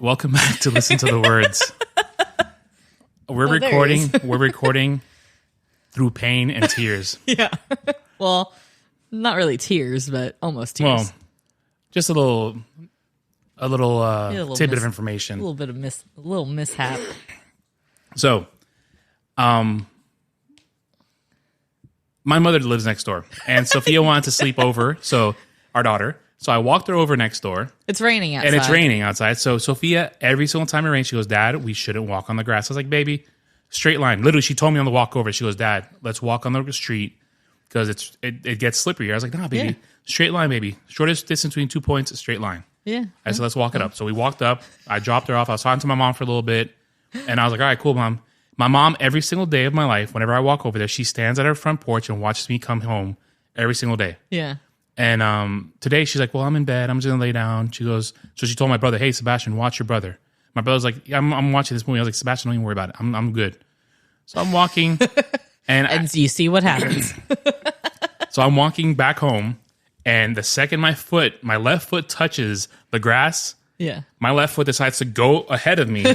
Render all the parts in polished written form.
Welcome back to Listen to the Words. We're recording through pain and tears. Yeah. Well, not really tears, but almost tears. Well, just a little tidbit of information. A little mishap. So, my mother lives next door, and Sophia wanted to sleep over. So, our daughter. So I walked her over next door. It's raining outside. And it's raining outside. So Sophia, every single time it rains, she goes, Dad, we shouldn't walk on the grass. I was like, baby, straight line. Literally, she told me on the walk over, she goes, Dad, let's walk on the street because it gets slippery. I was like, nah, baby. Yeah. Straight line, baby. Shortest distance between 2 points, a straight line. Yeah. I said, let's walk it up. So we walked up. I dropped her off. I was talking to my mom for a little bit. And I was like, all right, cool, Mom. My mom, every single day of my life, whenever I walk over there, she stands at her front porch and watches me come home every single day. Yeah. And today she's like, well, I'm in bed. I'm just going to lay down. She goes, so she told my brother, hey, Sebastian, watch your brother. My brother's like, yeah, I'm watching this movie. I was like, Sebastian, don't even worry about it. I'm good. So I'm walking. And you see what happens. So I'm walking back home. And the second my left foot touches the grass, yeah, my left foot decides to go ahead of me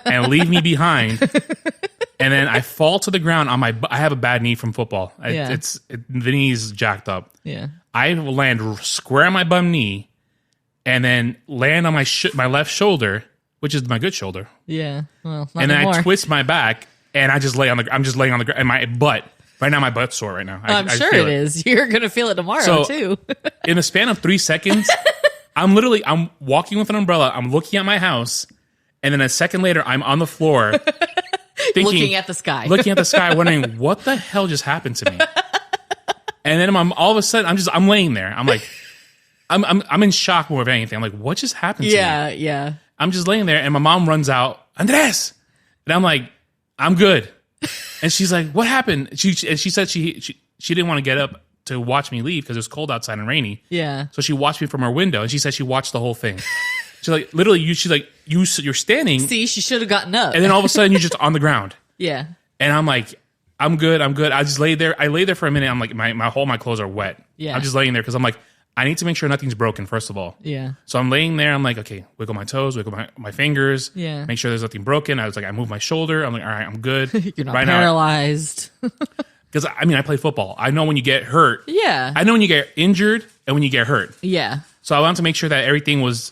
and leave me behind. And then I fall to the ground on I have a bad knee from football. The knee's jacked up. Yeah. I land square on my bum knee and then land on my left shoulder, which is my good shoulder. Yeah. Well, not and anymore. then I twist my back and I'm just laying on the ground and my butt. Right now, my butt's sore right now. I'm sure it is. You're going to feel it tomorrow, too. In the span of 3 seconds, I'm walking with an umbrella. I'm looking at my house. And then a second later, I'm on the floor looking at the sky. Wondering, what the hell just happened to me? And then all of a sudden, I'm laying there. I'm like, I'm in shock more than anything. I'm like, what just happened to me? Yeah. I'm just laying there, and my mom runs out, Andres! And I'm like, I'm good. And she's like, what happened? She said she didn't want to get up to watch me leave because it was cold outside and rainy. Yeah. So she watched me from her window, and she said she watched the whole thing. She's like, literally, you're standing. See, she should have gotten up. And then all of a sudden, you're just on the ground. Yeah. And I'm like, I'm good. I just lay there. I lay there for a minute. I'm like, my clothes are wet. Yeah. I'm just laying there because I'm like, I need to make sure nothing's broken, first of all. Yeah. So I'm laying there. I'm like, okay, wiggle my toes, wiggle my fingers. Yeah. Make sure there's nothing broken. I was like, I move my shoulder. I'm like, all right, I'm good. You're not paralyzed. Because, I play football. I know when you get hurt. Yeah. I know when you get injured and when you get hurt. Yeah. So I wanted to make sure that everything was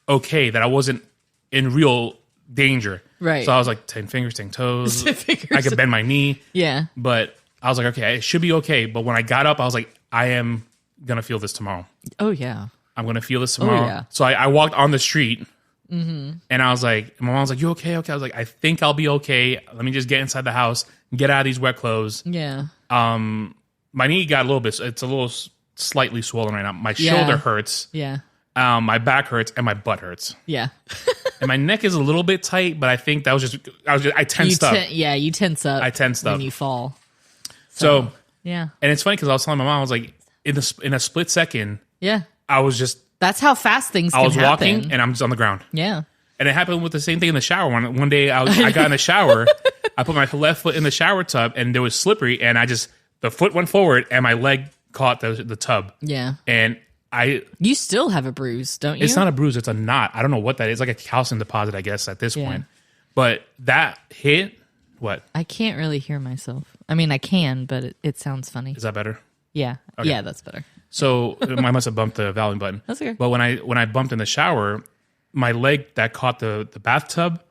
okay, that I wasn't in real danger. Right. So I was like, 10 fingers, 10 toes. 10 fingers. I could bend my knee. Yeah. But I was like, okay, it should be okay. But when I got up, I was like, I am going to feel this tomorrow. Oh, yeah. I'm going to feel this tomorrow. Oh, yeah. So I walked on the street, and I was like, my mom was like, you okay? Okay. I was like, I think I'll be okay. Let me just get inside the house and get out of these wet clothes. Yeah. My knee got a little bit, it's a little slightly swollen right now. My shoulder hurts. Yeah. My back hurts, and my butt hurts. Yeah. And my neck is a little bit tight, but I think that was just, I tensed up. You tense up. I tensed up. When you fall. So yeah. And it's funny because I was telling my mom, I was like, in a split second, yeah, I was just, that's how fast things can happen. I was walking and I'm just on the ground. Yeah. And it happened with the same thing in the shower. One day I got in the shower, I put my left foot in the shower tub and it was slippery and the foot went forward and my leg caught the tub. Yeah. And you still have a bruise, don't you? It's not a bruise, it's a knot. I don't know what that is. Like a calcium deposit, I guess, at this point. But that hit, what? I can't really hear myself. I mean, I can, but it sounds funny. Is that better? Yeah. Okay. Yeah, that's better. So I must have bumped the volume button. That's okay. But when I bumped in the shower, my leg that caught the bathtub,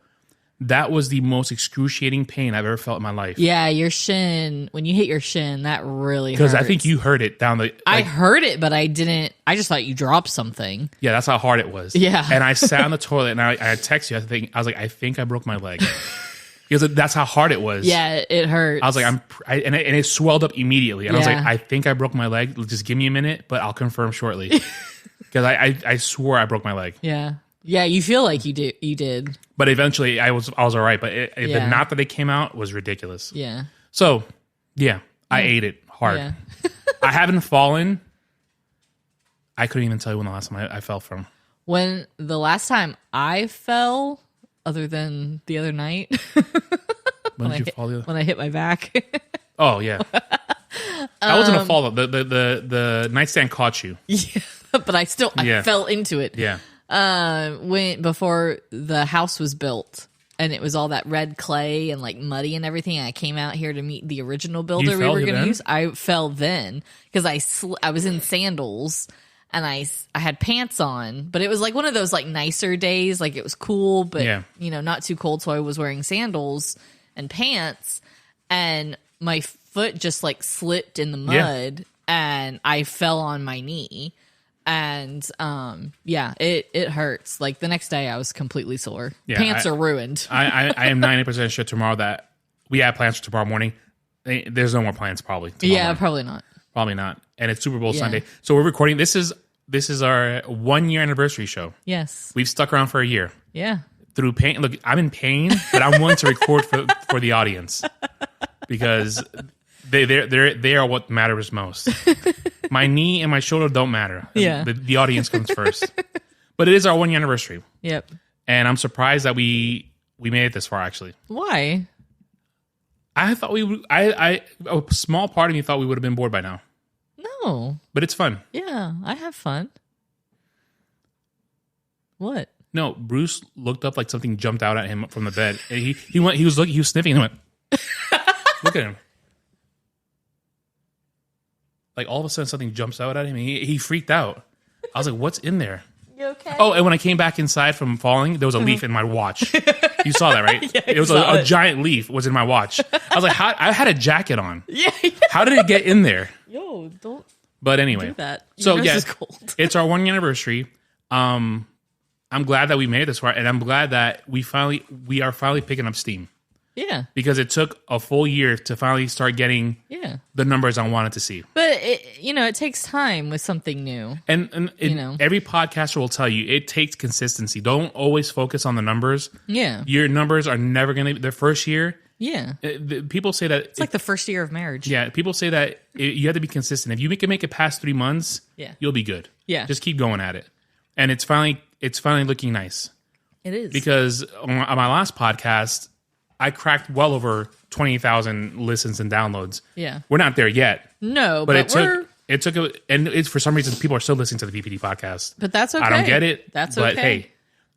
that was the most excruciating pain I've ever felt in my life. Yeah, your shin, when you hit your shin, that really hurts. Because I think you heard it down the... I heard it, but I didn't... I just thought you dropped something. Yeah, that's how hard it was. Yeah. And I sat on the toilet and I texted you. I was like, I think I broke my leg. Because that's how hard it was. Yeah, it hurt. I was like, and it swelled up immediately. And I was like, I think I broke my leg. Just give me a minute, but I'll confirm shortly. Because I swore I broke my leg. Yeah. Yeah, you feel like you did. But eventually, I was all right. But the knot that it came out was ridiculous. Yeah. So, yeah, I ate it hard. Yeah. I haven't fallen. I couldn't even tell you when the last time I fell from. When the last time I fell, other than the other night. When did you fall? When I hit my back. Oh, yeah. That wasn't a fall. The nightstand caught you. Yeah, but I fell into it. Yeah. When before the house was built, and it was all that red clay and like muddy and everything. And I came out here to meet the original builder we were going to use. I fell then because I was in sandals and I had pants on, but it was like one of those like nicer days. Like it was cool, but not too cold. So I was wearing sandals and pants, and my foot just like slipped in the mud and I fell on my knee. And it hurts. Like the next day I was completely sore. Pants are ruined. I am 90% sure tomorrow that we have plans for tomorrow morning. There's no more plans probably. Morning. Probably not. Probably not. And it's Super Bowl Sunday. So we're recording. This is our 1 year anniversary show. Yes. We've stuck around for a year. Yeah. Through pain. Look, I'm in pain, but I'm willing to record for the audience because they are what matters most. My knee and my shoulder don't matter. Yeah. The audience comes first. But it is our 1 year anniversary. Yep. And I'm surprised that we made it this far, actually. Why? I thought a small part of me thought we would have been bored by now. No. But it's fun. Yeah, I have fun. What? No, Bruce looked up like something jumped out at him from the bed. And he was sniffing and went, look at him. Like all of a sudden something jumps out at him and he freaked out. I was like, what's in there? You okay? Oh, and when I came back inside from falling, there was a leaf in my watch. You saw that, right? Yeah, it was a giant leaf was in my watch. I was like, I had a jacket on. Yeah. How did it get in there? Yo, don't But anyway. do that. So Your nose yeah, is cold. It's our 1 year anniversary. I'm glad that we made it this far, and I'm glad that we are finally picking up steam. Yeah. Because it took a full year to finally start getting the numbers I wanted to see. But it takes time with something new. And every podcaster will tell you it takes consistency. Don't always focus on the numbers. Yeah. Your numbers are never going to the first year. Yeah. People say that it's like the first year of marriage. Yeah, people say that you have to be consistent. If you can make it past 3 months, you'll be good. Yeah. Just keep going at it. And it's finally looking nice. It is. Because on my last podcast, I cracked well over 20,000 listens and downloads. Yeah. We're not there yet. No, but it took and it's for some reason people are still listening to the BPD podcast. But that's okay. I don't get it. That's but okay. Hey,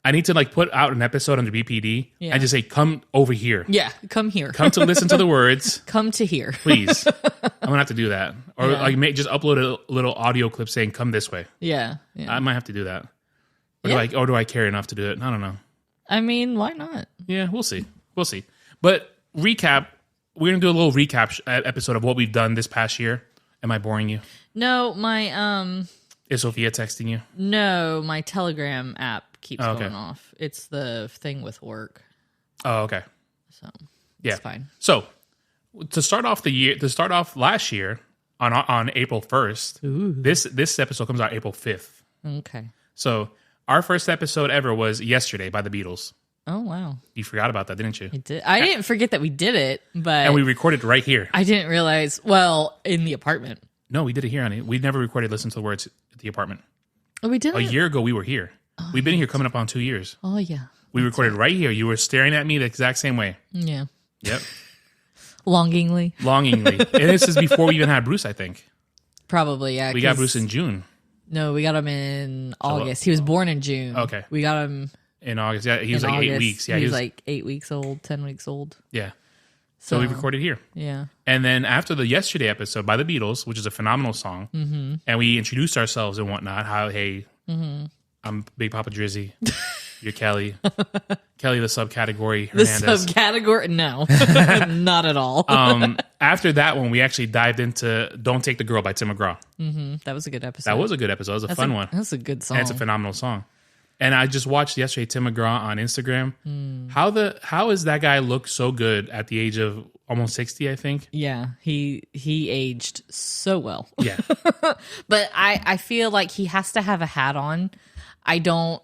I need to like put out an episode under BPD and just say, come over here. Yeah, come here. Come to listen to the words. Come to here. Please. I'm going to have to do that. Or just upload a little audio clip saying, come this way. Yeah. I might have to do that. Or do I care enough to do it? I don't know. I mean, why not? Yeah, we'll see. We'll see. But recap, we're going to do a little recap episode of what we've done this past year. Am I boring you? No, my Is Sophia texting you? No, my Telegram app keeps going off. It's the thing with work. Oh, okay. So, yeah. It's fine. So, to start off last year on April 1st, this episode comes out April 5th. Okay. So, our first episode ever was Yesterday by the Beatles. Oh, wow. You forgot about that, didn't you? I did. I didn't forget that we did it, but... And we recorded right here. I didn't realize... Well, in the apartment. No, we did it here, honey. We never recorded Listen to the Words at the apartment. Oh, we did A year ago, we were here. Oh, we've been here coming up on 2 years. Oh, yeah. We recorded right here. You were staring at me the exact same way. Yeah. Yep. Longingly. And this is before we even had Bruce, I think. Probably, yeah. We got Bruce in June. No, we got him in August. He was born in June. Okay. We got him... In August. Yeah, he was like August. 8 weeks. Yeah, he was like 8 weeks old, 10 weeks old. Yeah. So we recorded here. Yeah. And then after the Yesterday episode by the Beatles, which is a phenomenal song, and we introduced ourselves and whatnot, I'm Big Papa Drizzy. You're Kelly. Kelly, the subcategory. Hernandez. The subcategory? No. Not at all. After that one, we actually dived into Don't Take the Girl by Tim McGraw. That was a good episode. That was a good episode. It was a fun one. That's a good song. And it's a phenomenal song. And I just watched yesterday Tim McGraw on Instagram. How is that guy look so good at the age of almost 60, I think? Yeah, he aged so well. Yeah. But I feel like he has to have a hat on. I don't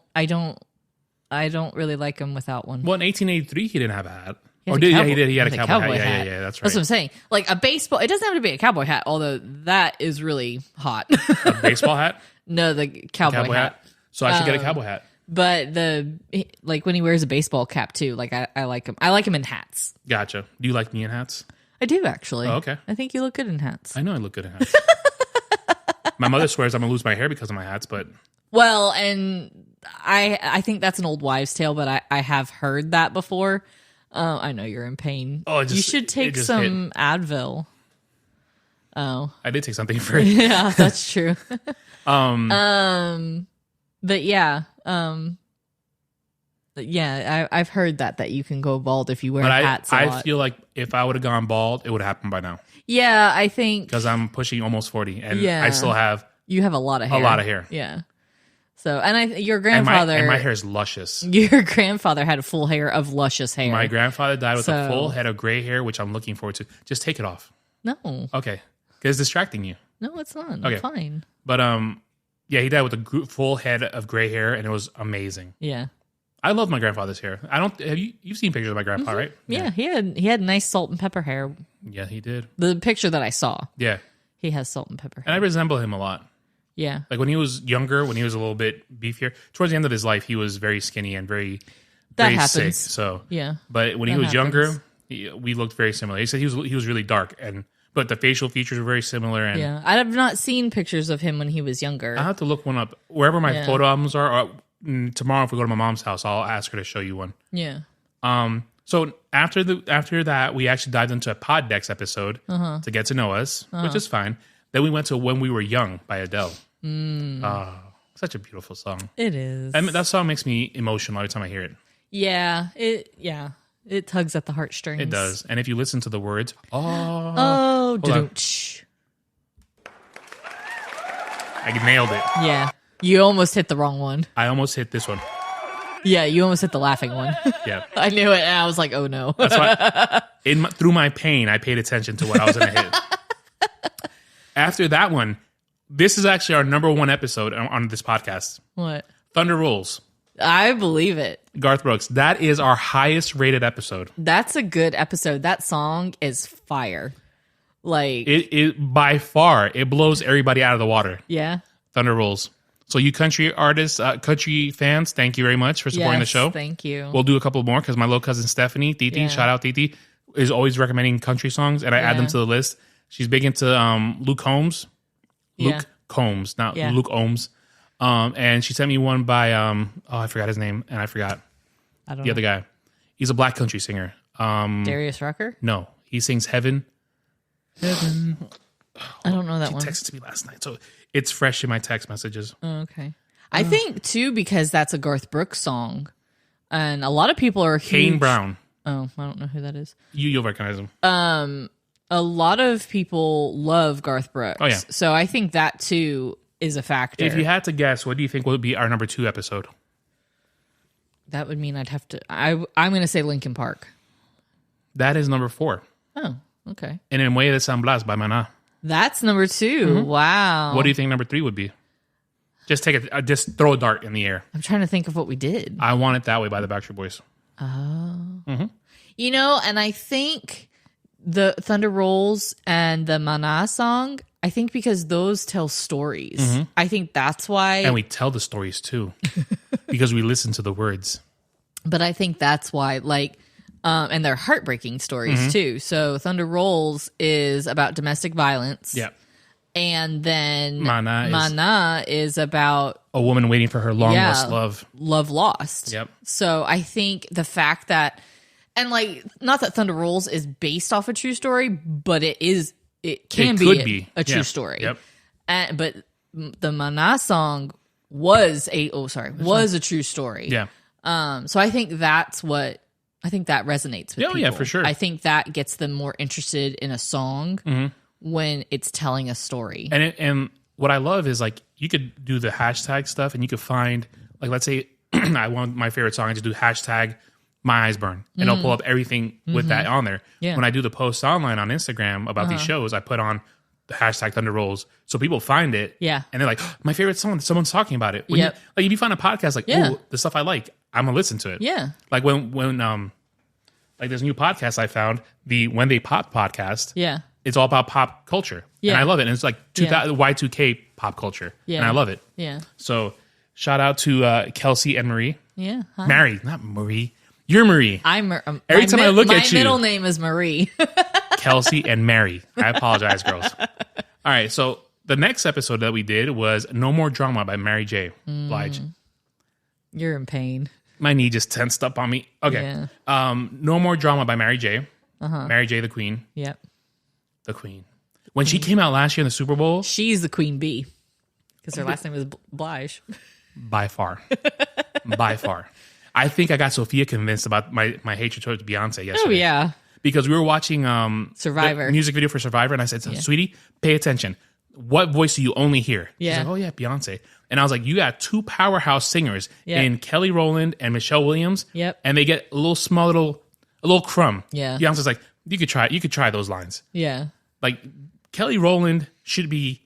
really like him without one. Well, in 1883 he didn't have a hat. He did. He had a cowboy hat. Yeah, that's right. That's what I'm saying. Like a baseball, it doesn't have to be a cowboy hat, although that is really hot. A baseball hat? No, the cowboy hat. So I should get a cowboy hat. But when he wears a baseball cap too, like I like him. I like him in hats. Gotcha. Do you like me in hats? I do actually. Oh, okay. I think you look good in hats. I know I look good in hats. My mother swears I'm gonna lose my hair because of my hats, but well, and I think that's an old wives' tale, but I have heard that before. I know you're in pain. Oh, you should take some Advil. Oh, I did take something for it. Yeah, that's true. But yeah, I've heard that you can go bald if you wear hats. I feel like if I would have gone bald, it would have happened by now. Yeah, I think because I'm pushing almost 40, and I still have a lot of hair. A lot of hair. Yeah. So, and your grandfather and my hair is luscious. Your grandfather had a full hair of luscious hair. My grandfather died with a full head of gray hair, which I'm looking forward to. Just take it off. No. Okay. Because it's distracting you. No, it's not. Okay. I'm fine. But yeah, he died with a full head of gray hair, and it was amazing. Yeah. I love my grandfather's hair. You've seen pictures of my grandpa, right? Yeah, he had nice salt and pepper hair. Yeah, he did. The picture that I saw. Yeah. He has salt and pepper hair. And I resemble him a lot. Yeah. Like when he was younger, when he was a little bit beefier, towards the end of his life, he was very skinny and very sick. So yeah. But when he was younger, we looked very similar. He said he was really dark, but the facial features were very similar. And yeah, I have not seen pictures of him when he was younger. I have to look one up wherever my photo albums are. Or, tomorrow, if we go to my mom's house, I'll ask her to show you one. Yeah. So after that, we actually dived into a Pod Decks episode to get to know us, which is fine. Then we went to When We Were Young by Adele. Such a beautiful song. It is. I mean, that song makes me emotional every time I hear it. Yeah, it tugs at the heartstrings. It does. And if you listen to the words, I nailed it. Yeah, you almost hit the wrong one. I almost hit this one. Yeah, you almost hit the laughing one. Yeah, I knew it, and I was like, "Oh no!" That's why, through my pain, I paid attention to what I was going to hit. After that one, this is actually our number one episode on this podcast. What? Thunder Rolls. I believe it. Garth Brooks. That is our highest rated episode. That's a good episode. That song is fire. Like it by far, it blows everybody out of the water. Yeah. Thunder Rolls. So you country artists, country fans, thank you very much for supporting the show. Thank you. We'll do a couple more because my little cousin Stephanie, Titi, shout out Titi, is always recommending country songs, and I add them to the list. She's big into Luke Combs. Luke Combs, not Luke Ohms. And she sent me one by I forgot his name, and I forgot the other guy. He's a black country singer. Darius Rucker? No, he sings Heaven. I don't know that one. She texted me last night, so it's fresh in my text messages. Oh, okay. I think too because that's a Garth Brooks song, and a lot of people are huge. Kane Brown. Oh, I don't know who that is. You'll recognize him. A lot of people love Garth Brooks. Oh yeah. So I think that too is a factor. If you had to guess, what do you think would be our number 2 episode? That would mean I'd have to. I'm going to say Linkin Park. That is number 4. Oh, okay. And En Muelle de San Blas by Maná. That's number 2. Wow. What do you think number 3 would be? Just just throw a dart in the air. I'm trying to think of what we did. I Want It That Way by the Backstreet Boys. Oh. You know, and I think the Thunder Rolls and the Maná song, I think because those tell stories. I think that's why. And we tell the stories too, because we listen to the words. But I think that's why, and they're heartbreaking stories too. So Thunder Rolls is about domestic violence. Yeah. And then Maná is about a woman waiting for her long lost love. Love lost. Yep. So I think the fact that, and not that Thunder Rolls is based off a true story, but it can be a true story. Yep. But the Maná song was a true story. Yeah. So I think that resonates with people. Yeah, for sure. I think that gets them more interested in a song when it's telling a story. And what I love is you could do the hashtag stuff, and you could find let's say I want my favorite song, I just do hashtag My Eyes Burn, and I'll pull up everything with that on there. Yeah. When I do the posts online on Instagram about these shows, I put on the hashtag Thunder Rolls, so people find it. Yeah. And they're like, oh, my favorite song, someone's talking about it. If you find a podcast oh, the stuff I like, I'm gonna listen to it. Yeah. Like when there's a new podcast I found, the When They Pop podcast. Yeah. It's all about pop culture. Yeah. And I love it. And it's Y2K pop culture. Yeah. And I love it. Yeah. So shout out to Kelsey and Marie. Yeah. Hi. Mary, not Marie. You're Marie. I'm every time I look at you. My middle name is Marie. Kelsey and Mary. I apologize, girls. All right. So the next episode that we did was No More Drama by Mary J. Blige. You're in pain. My knee just tensed up on me. Okay. Yeah. No More Drama by Mary J. Mary J. the Queen. Yep. The Queen. When she came out last year in the Super Bowl. She's the Queen Bee. Because her last name was Blige. By far. By far. I think I got Sophia convinced about my hatred towards Beyonce yesterday. Oh, yeah. Because we were watching Survivor. the music video for Survivor, and I said, sweetie, pay attention. What voice do you only hear? Yeah. She's like, oh, yeah, Beyonce. And I was like, you got two powerhouse singers in Kelly Rowland and Michelle Williams. Yep. And they get a little crumb. Yeah. Beyonce's like, you could try those lines. Yeah. Like, Kelly Rowland should be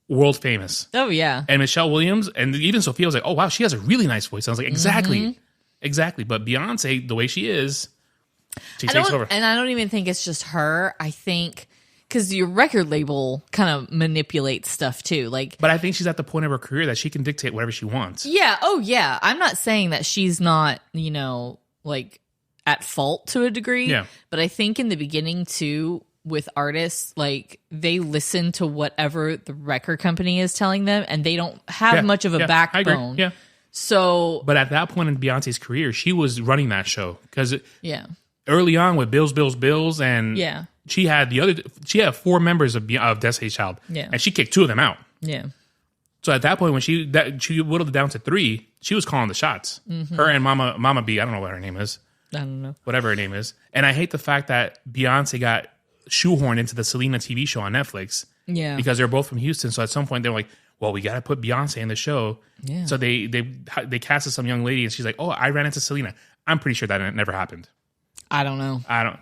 world famous. Oh, yeah. And Michelle Williams and even Sophia was like, oh, wow, she has a really nice voice. I was like, exactly. Exactly. But Beyonce, the way she is, she takes over. And I don't even think it's just her. I think because your record label kind of manipulates stuff too. But I think she's at the point of her career that she can dictate whatever she wants. Yeah. Oh, yeah. I'm not saying that she's not, at fault to a degree. Yeah. But I think in the beginning too, with artists, they listen to whatever the record company is telling them, and they don't have much of a backbone. I agree. Yeah. So, but at that point in Beyonce's career, she was running that show because early on with Bills, and she had 4 members of Destiny's Child, and she kicked 2 of them out. Yeah. So at that point, when she whittled it down to 3, she was calling the shots. Her and Mama B, I don't know what her name is. I don't know. Whatever her name is. And I hate the fact that Beyonce got shoehorned into the Selena TV show on Netflix. Yeah. Because they're both from Houston. So at some point, they're like, well, we got to put Beyonce in the show. Yeah. So they casted some young lady, and she's like, oh, I ran into Selena. I'm pretty sure that never happened. I don't know. I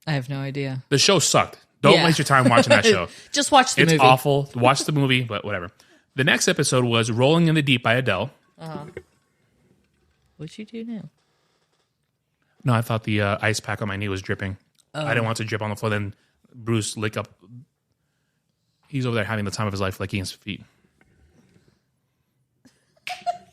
have no idea. The show sucked. Don't waste your time watching that show. Just watch the movie. It's awful. Watch the movie, but whatever. The next episode was Rolling in the Deep by Adele. What'd you do now? No, I thought the ice pack on my knee was dripping. I didn't want it to drip on the floor. Then Bruce lick up. He's over there having the time of his life licking his feet.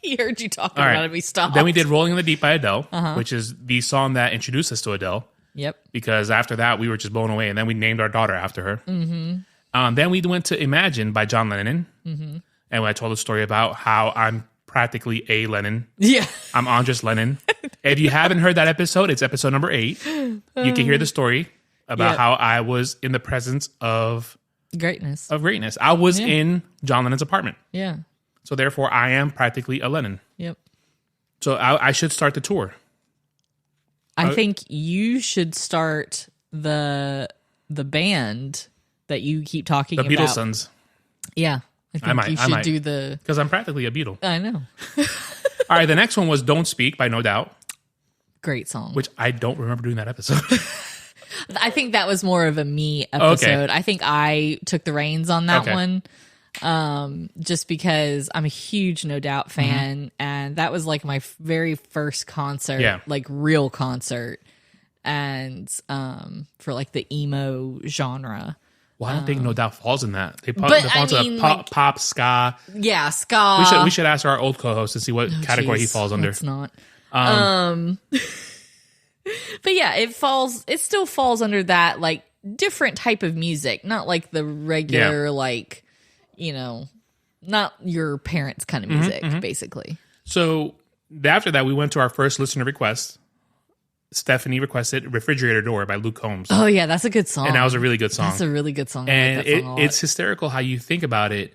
He heard you talking about it. We stopped. Then we did Rolling in the Deep by Adele, which is the song that introduced us to Adele. Yep. Because after that, we were just blown away. And then we named our daughter after her. Then we went to Imagine by John Lennon. And I told a story about how I'm practically a Lennon. Yeah. I'm Andres Lennon. If you haven't heard that episode, it's episode number 8. You can hear the story about how I was in the presence of greatness. I was in John Lennon's apartment. Yeah. So therefore, I am practically a Lennon. Yep. So I should start the tour. I think you should start the band that you keep talking about. The Beatles Sons. Yeah. I think you should do the... Because I'm practically a Beatle. I know. All right, the next one was Don't Speak by No Doubt. Great song. Which I don't remember doing that episode. I think that was more of a me episode. Okay. I think I took the reins on that one. Just because I'm a huge No Doubt fan, and that was like my very first concert, like real concert, and for like the emo genre. Well, I don't think No Doubt falls in that. They fall into pop, ska. Yeah, ska. We should ask our old co-host and see what category he falls under. It's not. But yeah, it still falls under that like different type of music, not like the regular like, not your parents' kind of music, basically. So after that, we went to our first listener request. Stephanie requested Refrigerator Door by Luke Combs. Oh, yeah, that's a good song. And that was a really good song. That's a really good song. And I like that song a lot. It's hysterical how you think about it.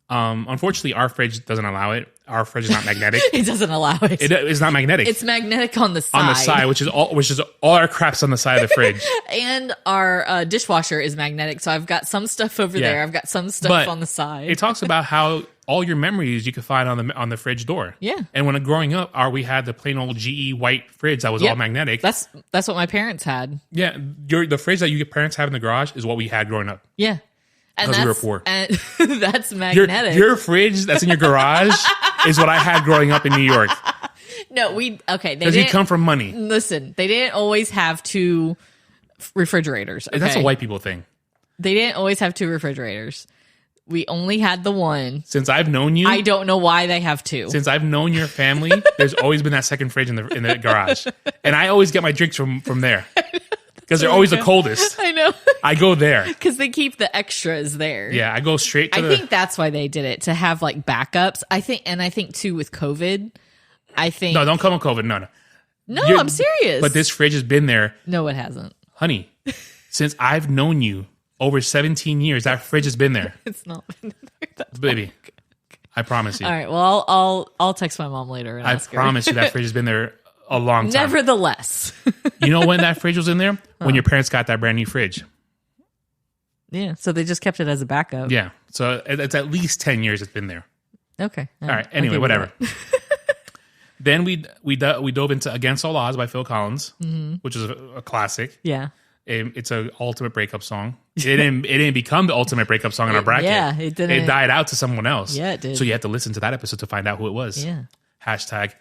Unfortunately, our fridge doesn't allow it. Our fridge is not magnetic. It doesn't allow it. It's not magnetic. It's magnetic on the side. On the side, which is all our crap's on the side of the fridge. And our dishwasher is magnetic, so I've got some stuff over there. I've got some stuff on the side. It talks about how all your memories you can find on the fridge door. Yeah. And when growing up, we had the plain old GE white fridge that was all magnetic. That's what my parents had. Yeah. The fridge that your parents have in the garage is what we had growing up. Yeah. And because we were poor. And that's magnetic. Your fridge that's in your garage is what I had growing up in New York. No, because you come from money. Listen, they didn't always have 2 refrigerators. Okay? That's a white people thing. They didn't always have 2 refrigerators. We only had the one. Since I've known you, I don't know why they have 2. Since I've known your family, there's always been that second fridge in the garage, and I always get my drinks from there because they're always the coldest. I know. I go there because they keep the extras there. Yeah, I go straight to I think that's why they did it, to have like backups. I think too with COVID, I think... No, don't come with COVID. No. No, I'm serious. But this fridge has been there. No, it hasn't. Honey, since I've known you over 17 years, that fridge has been there. It's not been there that Baby, long. I promise you. All right, well, I'll text my mom later and ask her. I promise you that fridge has been there a long time. Nevertheless. You know when that fridge was in there? When your parents got that brand new fridge. Yeah, so they just kept it as a backup. Yeah, so it's at least 10 years it's been there. Okay. All right, anyway, whatever. Then we dove into Against All Odds by Phil Collins, which is a classic. Yeah. It's an ultimate breakup song. It didn't become the ultimate breakup song in our bracket. Yeah, it didn't. It died out to someone else. Yeah, it did. So you had to listen to that episode to find out who it was. Yeah. Hashtag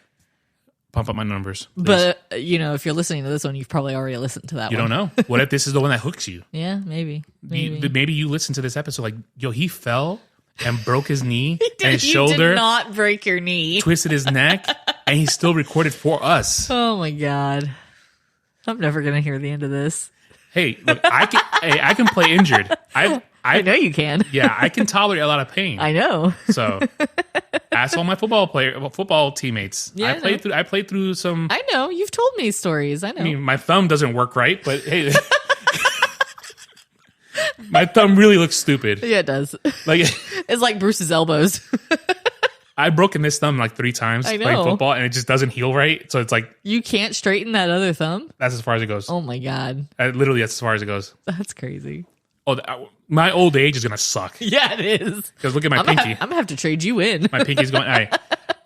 pump up my numbers. Please. But, if you're listening to this one, you've probably already listened to that You one. don't know. What if this is the one that hooks you? Yeah, maybe. Maybe you listen to this episode like, yo, he fell and broke his knee and his shoulder. You did not break your knee. Twisted his neck, and he still recorded for us. Oh, my God. I'm never going to hear the end of this. Hey, look, I can play injured. I know you can. Yeah, I can tolerate a lot of pain. I know. So, ask all my football teammates. Yeah, I played through some. I know. You've told me stories. I know. I mean, my thumb doesn't work right, but hey, my thumb really looks stupid. Yeah, it does. Like it's like Bruce's elbows. I've broken this thumb like 3 times playing football, and it just doesn't heal right. So it's like you can't straighten that other thumb. That's as far as it goes. Oh my God, literally that's as far as it goes. That's crazy. Oh, my old age is gonna suck. Yeah, it is. Because look at my pinky. I'm gonna have to trade you in. My pinky's going. All right.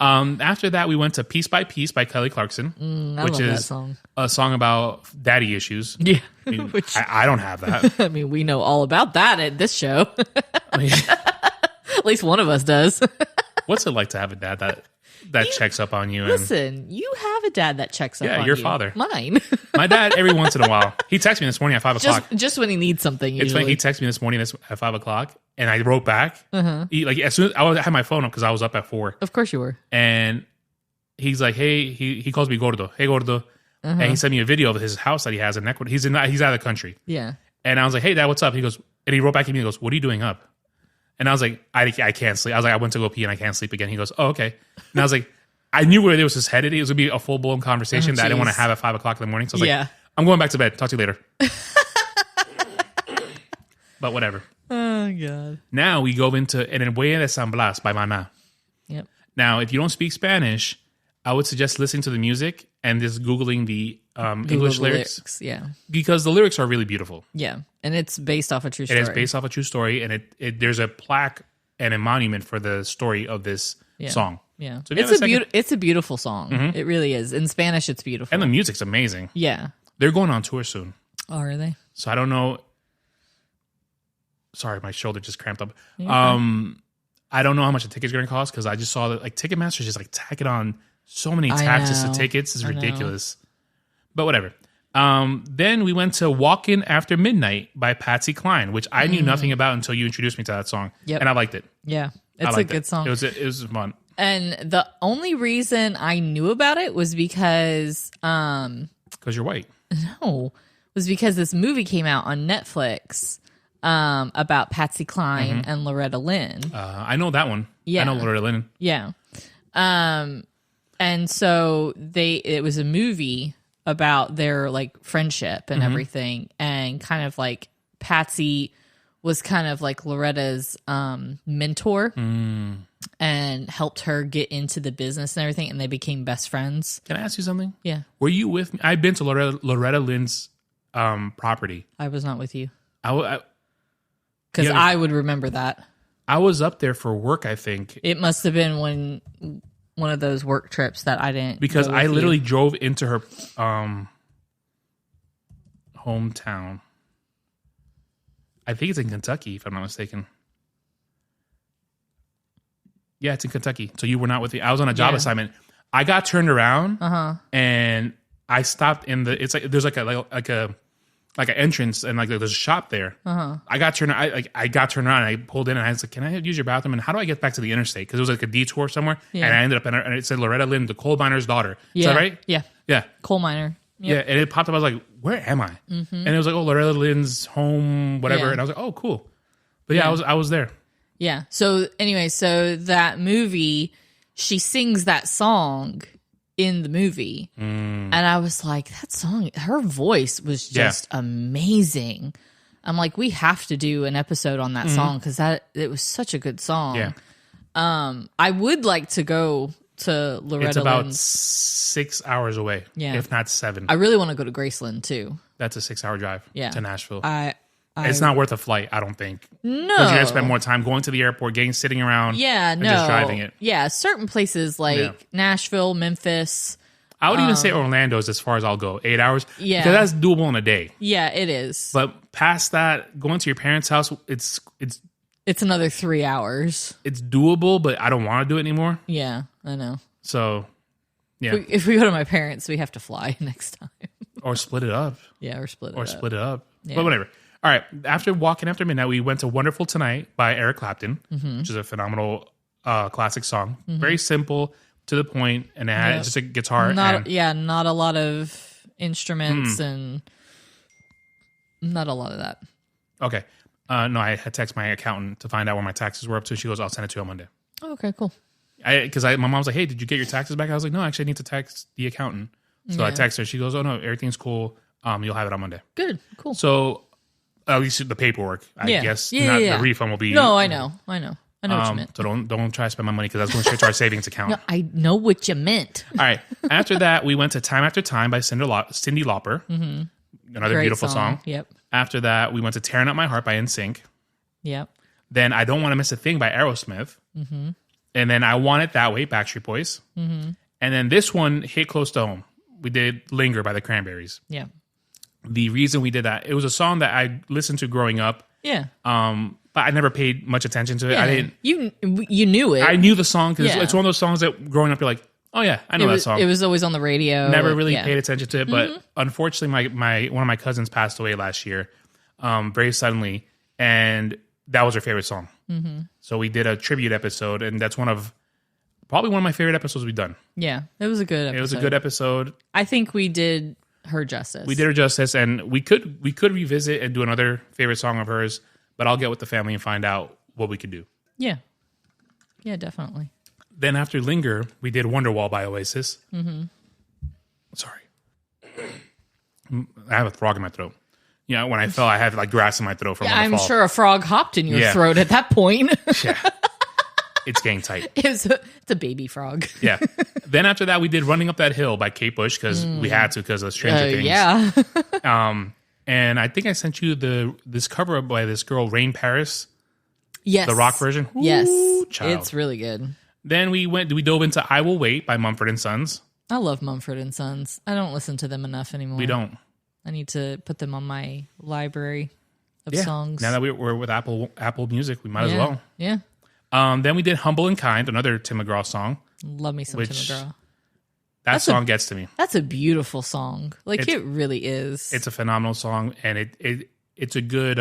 After that, we went to "Piece by Piece" by Kelly Clarkson, I which love is that song. A song about daddy issues. Yeah, I mean, I don't have that. I mean, we know all about that at this show. At least one of us does. What's it like to have a dad that checks up on you? Listen, you have a dad that checks up on you. Yeah, your father. Mine. My dad, every once in a while, he texts me this morning at 5 o'clock. Just when he needs something, usually. It's funny, he texted me this morning at 5 o'clock, and I wrote back. He, as soon as I had my phone up because I was up at 4. Of course you were. And he's like, hey, he calls me Gordo. Hey, Gordo. And he sent me a video of his house that he has in Ecuador. He's out of the country. Yeah. And I was like, hey, Dad, what's up? He goes, and he wrote back at me and goes, what are you doing up? And I was like, I can't sleep. I was like, I went to go pee and I can't sleep again. He goes, oh, okay. And I was like, I knew where this was headed. It was going to be a full-blown conversation that I didn't want to have at 5 o'clock in the morning. So I was like, I'm going back to bed. Talk to you later. But whatever. Oh, God. Now we go into En el Buey de San Blas by Mama. Yep. Now, if you don't speak Spanish, I would suggest listening to the music and just Googling the English lyrics. Yeah. Because the lyrics are really beautiful. Yeah. And it's based off a true story. It is based off a true story. And there's a plaque and a monument for the story of this song. Yeah. So it's a beautiful song. Mm-hmm. It really is. In Spanish, it's beautiful. And the music's amazing. Yeah. They're going on tour soon. Oh, are they? So I don't know. Sorry, my shoulder just cramped up. Yeah. I don't know how much the ticket's going to cost because I just saw that Ticketmaster's just tacking on so many taxes to tickets. It's ridiculous. But whatever. Then we went to Walkin' After Midnight by Patsy Cline, which I knew nothing about until you introduced me to that song. Yep. And I liked it. Yeah. It's a good song. It was fun. And the only reason I knew about it was because... Because you're white. No. Was because this movie came out on Netflix about Patsy Cline and Loretta Lynn. I know that one. Yeah. I know Loretta Lynn. Yeah. And so it was a movie about their friendship and everything, and kind of Patsy was kind of Loretta's mentor and helped her get into the business and everything, and they became best friends. Can I ask you something? Yeah. Were you with me? I've been to Loretta Lynn's property. I was not with you. Because I would remember that. I was up there for work, I think. It must have been one of those work trips that I didn't. Because I literally drove into her hometown. I think it's in Kentucky, if I'm not mistaken. Yeah, it's in Kentucky. So you were not with me. I was on a job assignment. I got turned around and I stopped in the. It's there's an entrance and there's a shop there. I got turned. I got turned around. And I pulled in and I was like, "Can I use your bathroom? And how do I get back to the interstate?" Because it was a detour somewhere, and I ended up in and it said Loretta Lynn, the coal miner's daughter. Is that right? Yeah. Yeah. Coal miner. Yep. Yeah, and it popped up. I was like, "Where am I?" And it was like, "Oh, Loretta Lynn's home, whatever." Yeah. And I was like, "Oh, cool." But I was there. Yeah. So anyway, that movie, she sings that song in the movie. And I was like, that song, her voice was just amazing. I'm like, we have to do an episode on that song because it was such a good song. Yeah. I would like to go to Loretta It's about Lynn's. 6 hours away, if not 7. I really want to go to Graceland too. That's a 6-hour drive to Nashville. It's not worth a flight, I don't think. No. Because you're going to spend more time going to the airport, sitting around, and just driving it. Yeah, certain places like Nashville, Memphis. I would even say Orlando is as far as I'll go. 8 hours. Yeah. Because that's doable in a day. Yeah, it is. But past that, going to your parents' house, it's another 3 hours. It's doable, but I don't want to do it anymore. Yeah, I know. So, yeah. If we go to my parents, we have to fly next time. Or split it up. Yeah, or split it up. Yeah. But whatever. All right. After Walking After Midnight, we went to Wonderful Tonight by Eric Clapton, which is a phenomenal classic song. Very simple, to the point, and it's just a guitar. Not a lot of instruments and not a lot of that. Okay. No, I had texted my accountant to find out where my taxes were up to. She goes, I'll send it to you on Monday. Oh, okay, cool. Because my mom was like, hey, did you get your taxes back? I was like, no, actually, I need to text the accountant. So I text her. She goes, oh, no, everything's cool. You'll have it on Monday. Good, cool. So at least the paperwork, I guess. The refund will be. No, I know what you meant. So don't try to spend my money because that's going straight to our savings account. No, I know what you meant. All right. After that, we went to Time After Time by Cyndi Lauper. Another Great beautiful song. Yep. After that, we went to Tearing Up My Heart by NSYNC. Yep. Then I Don't Want to Miss a Thing by Aerosmith. And then I Want It That Way, Backstreet Boys. And then this one hit close to home. We did Linger by the Cranberries. Yeah. The reason we did that, it was a song that I listened to growing up. Yeah. But I never paid much attention to it. Yeah. I didn't. You knew it. I knew the song because it's one of those songs that growing up you're like, oh yeah, I know that song. It was always on the radio. Never really paid attention to it, but unfortunately, my one of my cousins passed away last year, very suddenly, and that was her favorite song. So we did a tribute episode, and that's probably one of my favorite episodes we've done. Yeah, it was a good episode. It was a good episode. I think we did her justice. We did her justice, and we could revisit and do another favorite song of hers, but I'll get with the family and find out what we could do. Yeah. Yeah, definitely. Then after Linger, we did Wonderwall by Oasis. Sorry. I have a frog in my throat. Yeah, when I fell, I had like grass in my throat from the fall. I'm sure a frog hopped in your throat at that point. Yeah. It's getting tight. It's a baby frog. Yeah. Then after that, we did Running Up That Hill by Kate Bush because we had to because of Stranger Things. Yeah. And I think I sent you this cover up by this girl, Rain Paris. Yes. The rock version. Ooh, yes. child. It's really good. Then we dove into I Will Wait by Mumford & Sons. I love Mumford & Sons. I don't listen to them enough anymore. We don't. I need to put them on my library of songs. Now that we're with Apple Music, we might as well. Yeah. Then we did Humble and Kind, another Tim McGraw song. Love me some Tim McGraw. That song gets to me. That's a beautiful song. Like it really is. It's a phenomenal song, and it's a good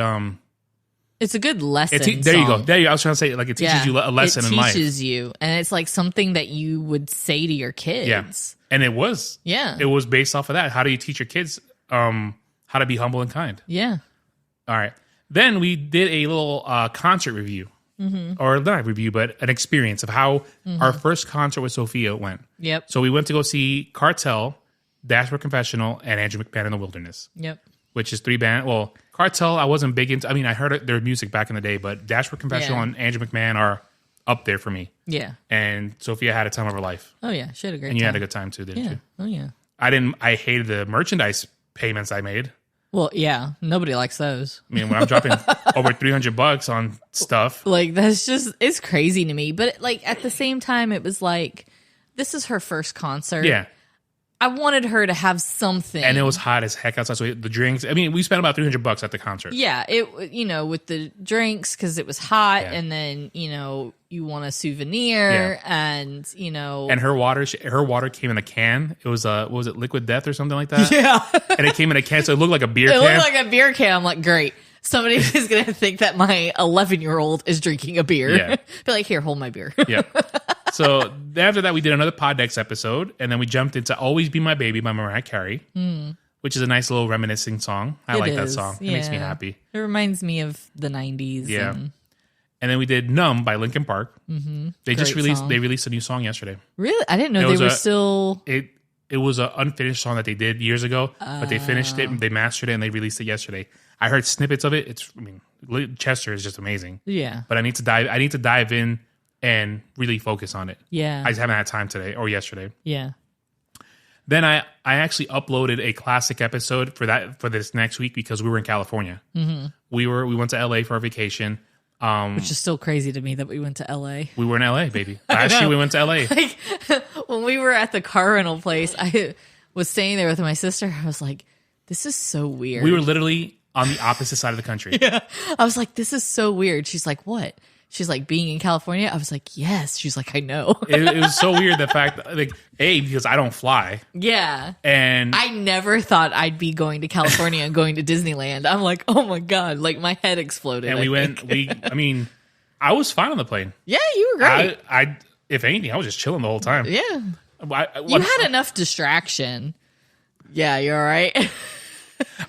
it's a good lesson. There you go. I was trying to say like it teaches you a lesson in life. It teaches you, and it's like something that you would say to your kids. Yeah, and it was. Yeah, it was based off of that. How do you teach your kids how to be humble and kind? Yeah. All right. Then we did a little concert review. Or not a review, but an experience of how our first concert with Sophia went. Yep. So we went to go see Cartel, Dashboard Confessional, and Andrew McMahon in the Wilderness. Yep. Which is 3 bands. Well, Cartel, I wasn't big into. I mean, I heard their music back in the day, but Dashboard Confessional and Andrew McMahon are up there for me. Yeah. And Sophia had a time of her life. Oh yeah, she had a great time. And you had a good time too, didn't you? Oh yeah. I hated the merchandise payments I made. Well, yeah, nobody likes those. I mean, when I'm dropping over $300 on stuff, like it's crazy to me. But like at the same time, it was like this is her first concert. Yeah, I wanted her to have something, and it was hot as heck outside. So the drinks. I mean, we spent about $300 at the concert. Yeah, with the drinks because it was hot, and then you want a souvenir, and and her water came in a can. It was what was it, Liquid Death or something like that? Yeah, and it came in a can, so it looked like a beer can. It looked like a beer can. I'm like, great. Somebody is going to think that my 11-year-old is drinking a beer. Yeah. Be like, here, hold my beer. Yeah. So after that, we did another Poddex episode, and then we jumped into Always Be My Baby by Mariah Carey, which is a nice little reminiscing song. I like that song. It makes me happy. It reminds me of the 90s. Yeah. And then we did Numb by Linkin Park. Mm-hmm. They released a new song yesterday. Really? I didn't know they were still... It was an unfinished song that they did years ago, but they finished it, they mastered it, and they released it yesterday. I heard snippets of it. Chester is just amazing. Yeah. But I need to dive in and really focus on it. Yeah. I just haven't had time today or yesterday. Yeah. Then I actually uploaded a classic episode for this next week because we were in California. Mm-hmm. We went to LA for our vacation. Which is still crazy to me that we went to LA. We were in LA, baby. Last year we went to LA. Like, when we were at the car rental place, I was staying there with my sister. I was like, this is so weird. We were literally on the opposite side of the country. Yeah. I was like, this is so weird. She's like, what? She's like, being in California? I was like, yes. She's like, I know. It was so weird, the fact that, like, because I don't fly. Yeah. And I never thought I'd be going to California and going to Disneyland. I'm like, oh my God. Like, my head exploded. And I was fine on the plane. Yeah, you were great. I if anything, I was just chilling the whole time. Yeah. You had enough distraction. Yeah, you're all right.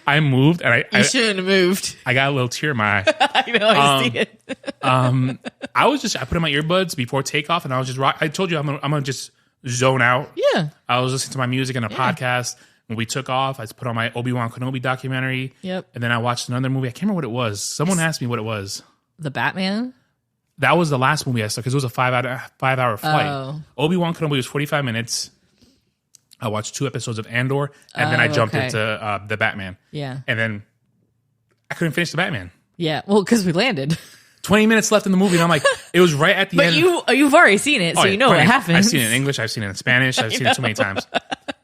I moved, and you shouldn't have moved. I got a little tear in my eye. I know, I see it. I put in my earbuds before takeoff, and I was just I told you I'm gonna just zone out. Yeah. I was listening to my music and a podcast. When we took off, I put on my Obi-Wan Kenobi documentary. Yep. And then I watched another movie. I can't remember what it was. Someone asked me what it was. The Batman? That was the last movie I saw because it was a 5-hour flight. Oh. Obi-Wan Kenobi was 45 minutes. I watched 2 episodes of Andor, and then I jumped into the Batman. Yeah. And then I couldn't finish the Batman. Yeah. Well, because we landed. 20 minutes left in the movie, and I'm like, it was right at the end. But you've already seen it, so you know what happens. I've seen it in English. I've seen it in Spanish. I've seen it so many times.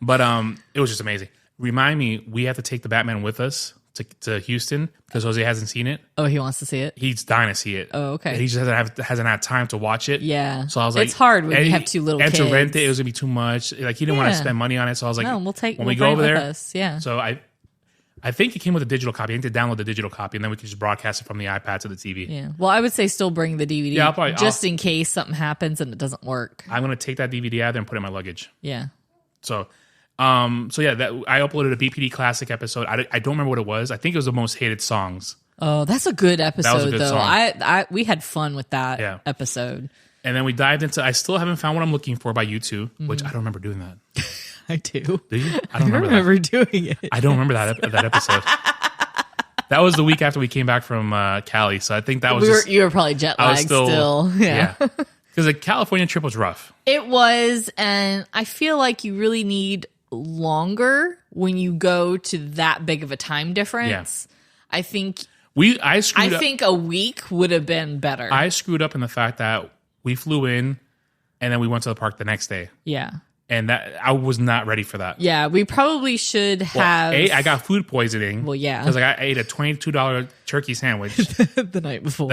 But it was just amazing. Remind me, we have to take the Batman with us to Houston because Jose hasn't seen it. Oh, he wants to see it? He's dying to see it. Oh, okay. And he just hasn't had time to watch it. Yeah. So I was like, it's hard when you have 2 little kids. And to rent it was going to be too much. Like, he didn't want to spend money on it. So I was like, no, when we go over there. Us. Yeah. So I think it came with a digital copy. I need to download the digital copy, and then we can just broadcast it from the iPad to the TV. Yeah. Well, I would say still bring the DVD Yeah, in case something happens and it doesn't work. I'm going to take that DVD out there and put it in my luggage. Yeah. So I uploaded a BPD Classic episode. I don't remember what it was. I think it was the most hated songs. Oh, that's a good episode, that was a good though. Song. We had fun with that episode. And then we dived into, I still haven't found what I'm looking for by U2, which I don't remember doing that. I do. Do you? I don't remember doing it. I don't remember that episode. That was the week after we came back from Cali, so I think that was you were probably jet lagged still. Yeah. Because the California trip was rough. It was, and I feel like you really need longer when you go to that big of a time difference. Yeah. I think a week would have been better. I screwed up in the fact that we flew in and then we went to the park the next day. Yeah. And that I was not ready for that. Yeah, we probably should have. I got food poisoning. Well, yeah. Because I ate a $22 turkey sandwich the night before.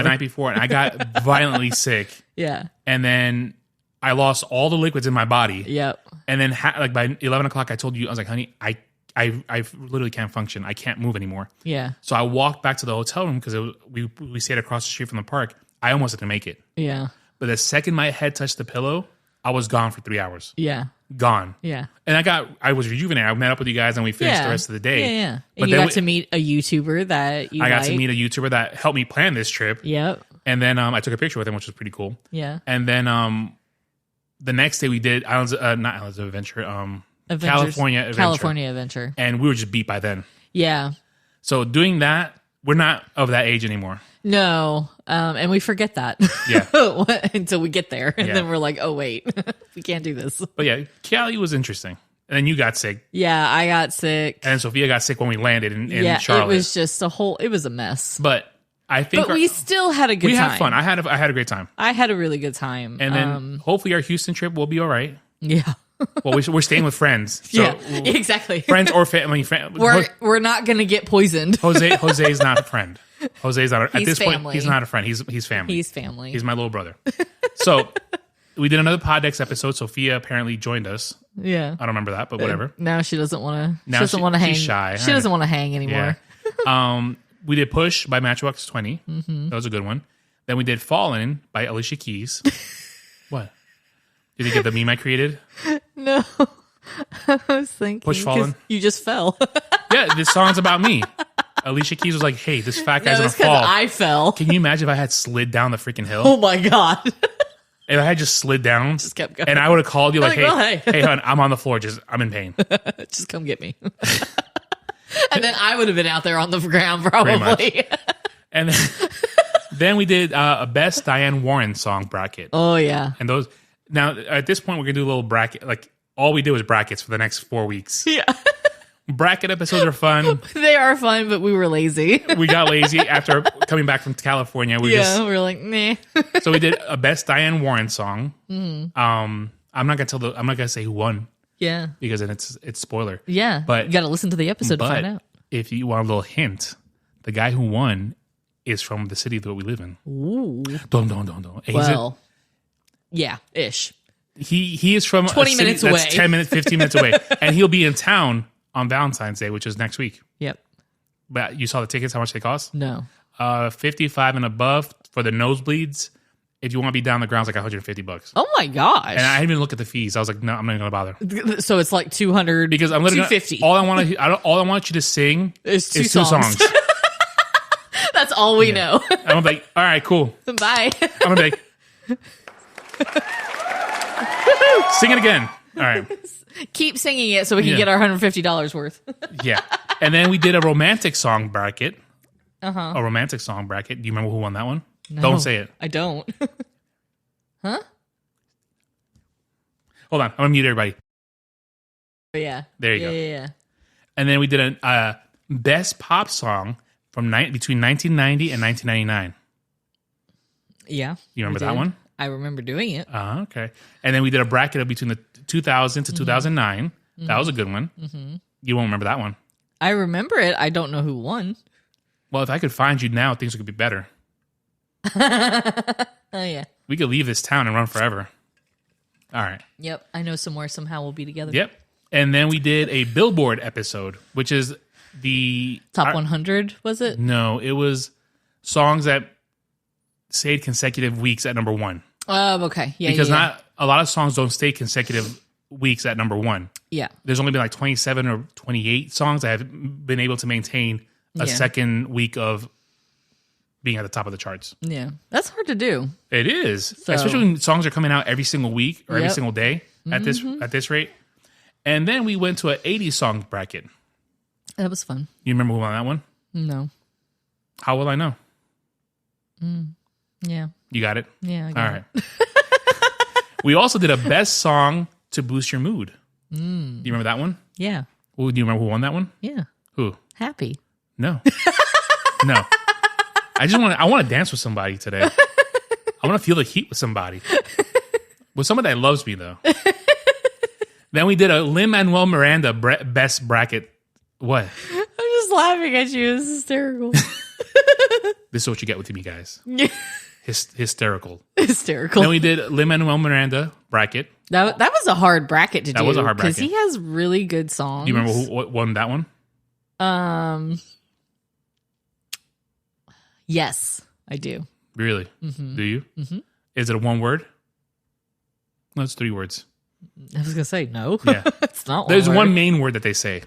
And I got violently sick. Yeah. And then I lost all the liquids in my body. Yep. And then by 11 o'clock, I told you, I was like, honey, I literally can't function. I can't move anymore. Yeah. So I walked back to the hotel room because we stayed across the street from the park. I almost didn't make it. Yeah. But the second my head touched the pillow, I was gone for 3 hours. Yeah. Gone. Yeah. And I was rejuvenated. I met up with you guys and we finished the rest of the day. Yeah, yeah. And you got to meet a YouTuber that you I got to meet a YouTuber that helped me plan this trip. Yep. And then I took a picture with him, which was pretty cool. Yeah. And then the next day we did not Islands of Adventure, California Adventure. And we were just beat by then. Yeah. So doing that, we're not of that age anymore. No. And we forget that. Yeah. Until we get there. And then we're like, oh, wait, we can't do this. But yeah, Cali was interesting. And then you got sick. Yeah, I got sick. And Sophia got sick when we landed in Charlotte. It was just it was a mess. But I think we still had a good time. We had fun. I had a great time. I had a really good time. And then hopefully our Houston trip will be all right. Yeah. Well, we're staying with friends. So yeah, exactly. Friends or family. We're not going to get poisoned. Jose's not a friend. Jose's not at this family. point. He's not a friend. He's family. He's family. He's my little brother. So we did another Poddex episode. Sophia apparently joined us. Yeah, I don't remember that, but whatever. Now she doesn't want to. She doesn't want to hang. She's shy. She doesn't want to hang anymore. Yeah. We did Push by Matchbox 20. Mm-hmm. That was a good one. Then we did Fallen by Alicia Keys. What? Did you get the meme I created? No. I was thinking. Push Fallen. You just fell. Yeah, this song's about me. Alicia Keys was like, "Hey, this fat No, guy's it's gonna 'cause fall." I fell. Can you imagine if I had slid down the freaking hill? Oh my God. If I had just slid down, Just kept going. and I would have called you like, Like, well, hey. hey, hon, I'm on the floor. I'm in pain. Just come get me. And then I would have been out there on the ground Pretty probably. And then we did a best Diane Warren song bracket. Oh yeah. And those now at this point we're gonna do a little bracket. Like all we do is brackets for the next 4 weeks. Yeah. Bracket episodes are fun. They are fun, but we were lazy. We got lazy after coming back from California. We we're like, nah. so we did a best Diane Warren song. I'm not gonna say who won Yeah. because then it's spoiler. Yeah. But you got to listen to the episode to find out. If you want a little hint, the guy who won is from the city that we live in. Ooh. Don't. Well, yeah, ish. He is from 20 a city minutes that's away. 10 minutes, 15 minutes away. And he'll be in town on Valentine's Day, which is next week. Yep. But you saw the tickets, how much they cost? No. 55 and above for the nosebleeds. If you want to be down the ground, it's like $150. Oh my gosh. And I didn't even look at the fees. I was like, no, I'm not going to bother. So it's like 200 Because I'm literally 250. all I want you to sing It's two is 2 songs. That's all we know. I'm gonna be like, all right, cool. Bye. I'm gonna be like, sing it again. All right. Keep singing it so we can Yeah. get our $150 worth. Yeah. And then we did a romantic song bracket. Uh-huh. A romantic song bracket. Do you remember who won that one? No, Don't say it. I don't. Huh? Hold on. I'm going to mute everybody. Yeah. There you go. Yeah. And then we did a best pop song from between 1990 and 1999. Yeah. You remember we that did. one? I remember doing it. Okay. And then we did a bracket of between the 2000 to 2009. That was a good one. Mm-hmm. You won't remember that one. I remember it. I don't know who won. Well, if I could find you now, things could be better. Oh, yeah. We could leave this town and run forever. All right. Yep. I know somewhere somehow we'll be together. Yep. And then we did a Billboard episode, which is the Top 100, was it? No, it was songs that stayed consecutive weeks at number 1. Okay. Yeah. Because yeah. not a lot of songs don't stay consecutive weeks at number 1. Yeah. There's only been like 27 or 28 songs that have been able to maintain a second week of being at the top of the charts. Yeah. That's hard to do. It is, So- especially when songs are coming out every single week or every Yep. single day at this rate. And then we went to an 80s song bracket. That was fun. You remember who won that one? No. How will I know? Yeah. You got it? Yeah. I All got right. We also did a best song to boost your mood. Do you remember that one? it. Yeah. Well, do you remember who won that one? Yeah. Who? Happy. No. No. I want to dance with somebody today. I want to feel the heat with somebody. With somebody that loves me, though. Then we did a Lin-Manuel Miranda best bracket. What? I'm just laughing at you. It's hysterical. This is what you get with me, guys. Hysterical. Hysterical. Then we did Lin-Manuel Miranda bracket. That was a hard bracket to do. That was a hard bracket. Because he has really good songs. Do you remember who won that one? Yes, I do. Really? Mm-hmm. Do you? Mm-hmm. Is it a one word? No, it's 3 words. I was gonna say no. Yeah. It's not. There's word. one main word that they say.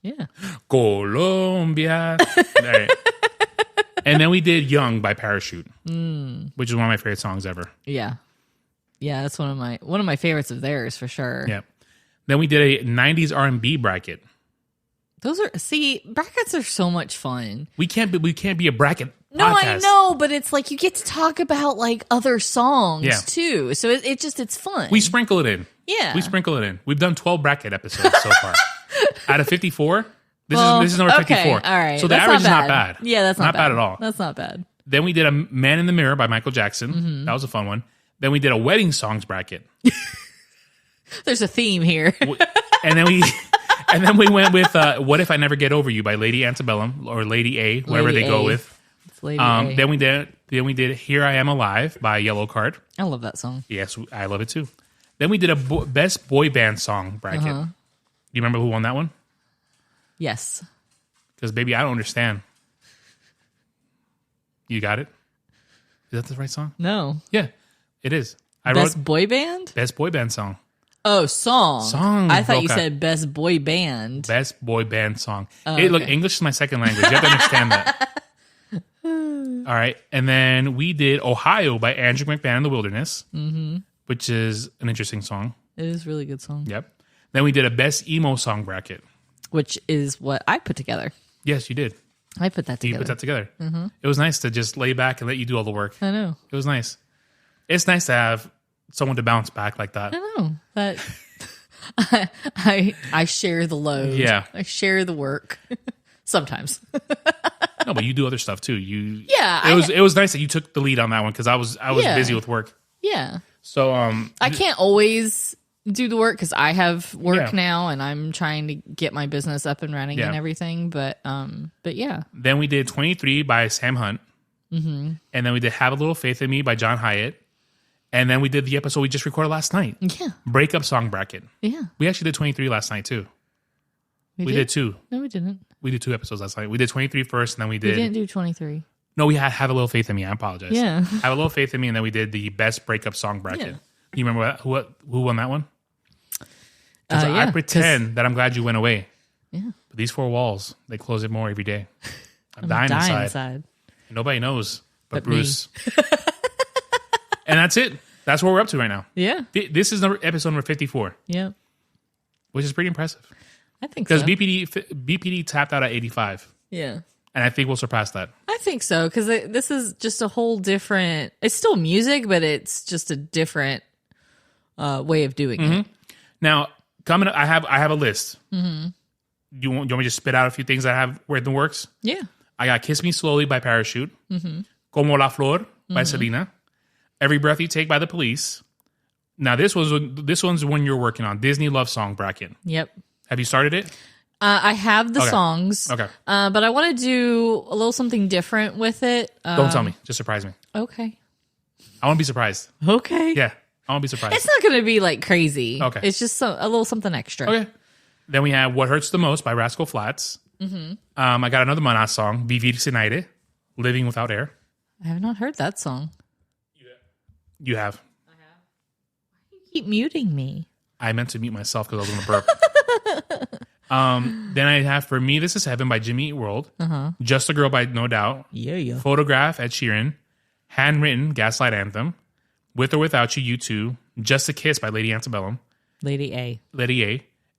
Yeah. Colombia. All right. And then we did Young by Parachute, which is one of my favorite songs ever. Yeah. Yeah, that's one of my favorites of theirs for sure. Yeah. Then we did a 90s R&B bracket. Brackets are so much fun. We can't be a bracket No, podcast. I know, but it's like you get to talk about like other songs Yeah. too. So it's fun. We sprinkle it in. Yeah. We sprinkle it in. We've done 12 bracket episodes so far. Out of 54, this is number 54. Okay, all right. So the That's average is not bad. Yeah, that's not bad at all. That's not bad. Then we did a Man in the Mirror by Michael Jackson. Mm-hmm. That was a fun one. Then we did a wedding songs bracket. There's a theme here. And then we went with What If I Never Get Over You by Lady Antebellum or Lady A, whoever Lady they go A. with. It's Lady A. Then we did Here I Am Alive by Yellow Card. I love that song. Yes, I love it too. Then we did a best boy band song bracket. Uh-huh. You remember who won that one? Yes. Because baby, I don't understand. You got it? Is that the right song? No. Yeah, it is. Best boy band? Best boy band song. Oh, song. Song. I thought you said best boy band. Best boy band song. Oh, Hey, look, okay. English is my second language. You have to understand that. All right. And then we did Ohio by Andrew McMahon in the Wilderness, which is an interesting song. It is a really good song. Yep. Then we did a best emo song bracket. Which is what I put together. Yes, you did. I put that together. You put that together. Mm-hmm. It was nice to just lay back and let you do all the work. I know. It was nice. It's nice to have someone to bounce back like that. I know. That I share the load. Yeah. I share the work. Sometimes. No, but you do other stuff too. Yeah. It was nice that you took the lead on that one because I was Yeah. busy with work. Yeah. So I can't always do the work because I have work Yeah. now and I'm trying to get my business up and running and everything. But yeah. Then we did 23 by Sam Hunt. Mm-hmm. And then we did Have a Little Faith in Me by John Hyatt. And then we did the episode we just recorded last night. Yeah. Breakup song bracket. Yeah. We actually did 23 last night too. We did two. No, we didn't. We did 2 episodes last night. We did 23 first, and then we We did. didn't do 23. No, we had Have a Little Faith in Me. I apologize. Yeah. Have a Little Faith in Me, and then we did the best breakup song bracket. Yeah. You remember who won that one? Because I pretend that I'm glad you went away. Yeah. But these 4 walls, they close it more every day. I'm dying inside. Nobody knows but Bruce. And that's it. That's what we're up to right now. Yeah. This is episode number 54. Yeah. Which is pretty impressive. I think so. Because BPD tapped out at 85. Yeah. And I think we'll surpass that. I think so because this is just a whole different. It's still music, but it's just a different way of doing it. Now, coming up, I have a list. Mm-hmm. You want me to just spit out a few things I have in the works? Yeah. I got Kiss Me Slowly by Parachute. Mm-hmm. Como la Flor by Selena. Every Breath You Take by The Police. Now, this one's one you're working on. Disney Love Song bracket. Yep. Have you started it? I have the songs. Okay. But I want to do a little something different with it. Don't tell me. Just surprise me. Okay. I want to be surprised. Okay. Yeah. I want to be surprised. It's not going to be like crazy. Okay. It's just a little something extra. Okay. Then we have What Hurts the Most by Rascal Flatts. Mm-hmm. I got another Maná song, Vivir Sin Aire, Living Without Air. I have not heard that song. You have. You keep muting me. I meant to mute myself because I was going to burp. Then I have For Me, This Is Heaven by Jimmy Eat World. Just a Girl by No Doubt. Yeah. Photograph, Ed Sheeran. Handwritten, Gaslight Anthem. With or Without You, U2. Just a Kiss by Lady Antebellum. Lady A.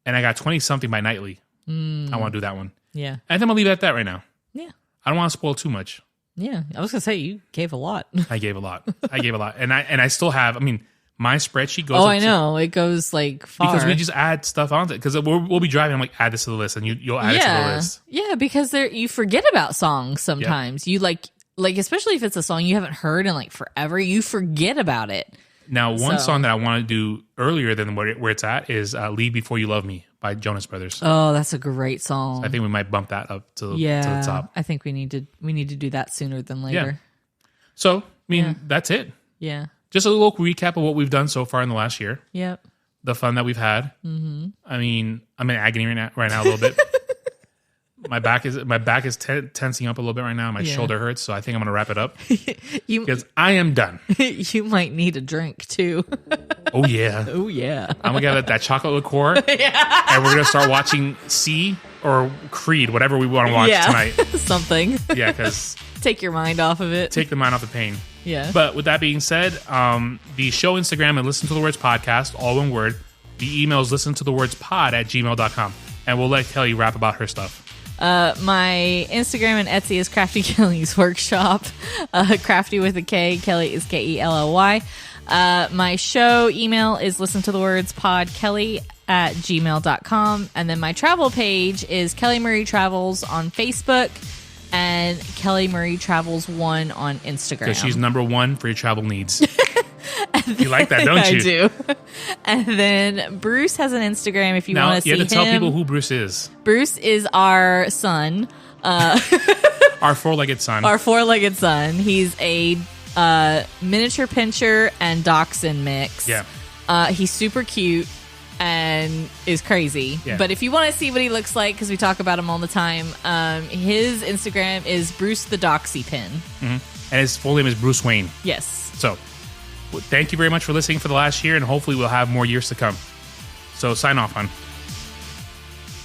And I got 20-something by Knightley. I want to do that one. Yeah. I think I'm going to leave it at that right now. Yeah. I don't want to spoil too much. Yeah. I was going to say, you gave a lot. I gave a lot. And I still have, my spreadsheet goes Oh, up I know. It goes like far. because we just add stuff onto it. Because we'll be driving, I'm like, add this to the list, and you'll add it to the list. Yeah, because you forget about songs sometimes. You like especially if it's a song you haven't heard in like forever, you forget about it. Now, one song that I want to do earlier than where it's at is Leave Before You Love Me by Jonas Brothers. Oh, that's a great song. I think we might bump that up to the top. I think we need to do that sooner than later. So, that's it. Yeah. Just a little recap of what we've done so far in the last year. Yep. The fun that we've had. Mm-hmm. I'm in agony right now a little bit. My back is tensing up a little bit right now. My shoulder hurts, so I think I'm going to wrap it up because I am done. You might need a drink too. Oh yeah. Oh yeah. I'm gonna get that chocolate liqueur, and we're gonna start watching C or Creed, whatever we want to watch tonight. Something. Yeah, because take your mind off of it. Take the mind off the pain. Yeah. But with that being said, the show Instagram and Listen to the Words podcast, all one word. The email is listentothewordspod@gmail.com, and we'll let Kelly rap about her stuff. My Instagram and Etsy is Crafty Kelly's Workshop. Crafty with a K. Kelly is Kelly. My show email is listentothewordspodkelly@gmail.com. And then my travel page is Kelly Marie Travels on Facebook and Kelly Marie Travels 1 on Instagram. Because she's number 1 for your travel needs. You like that, don't you? I do. And then Bruce has an Instagram if you want to see him. You have to tell people who Bruce is. Bruce is our son. Our four-legged son. Our four-legged son. He's a miniature pinscher and dachshund mix. Yeah. He's super cute and is crazy. Yeah. But if you want to see what he looks like, because we talk about him all the time, his Instagram is Bruce the Doxy Pin. Mm-hmm. And his full name is Bruce Wayne. Yes. So, thank you very much for listening for the last year, and hopefully we'll have more years to come. So sign off, hon.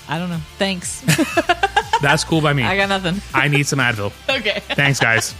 I don't know. Thanks. That's cool by me. I got nothing. I need some Advil. Okay. Thanks, guys.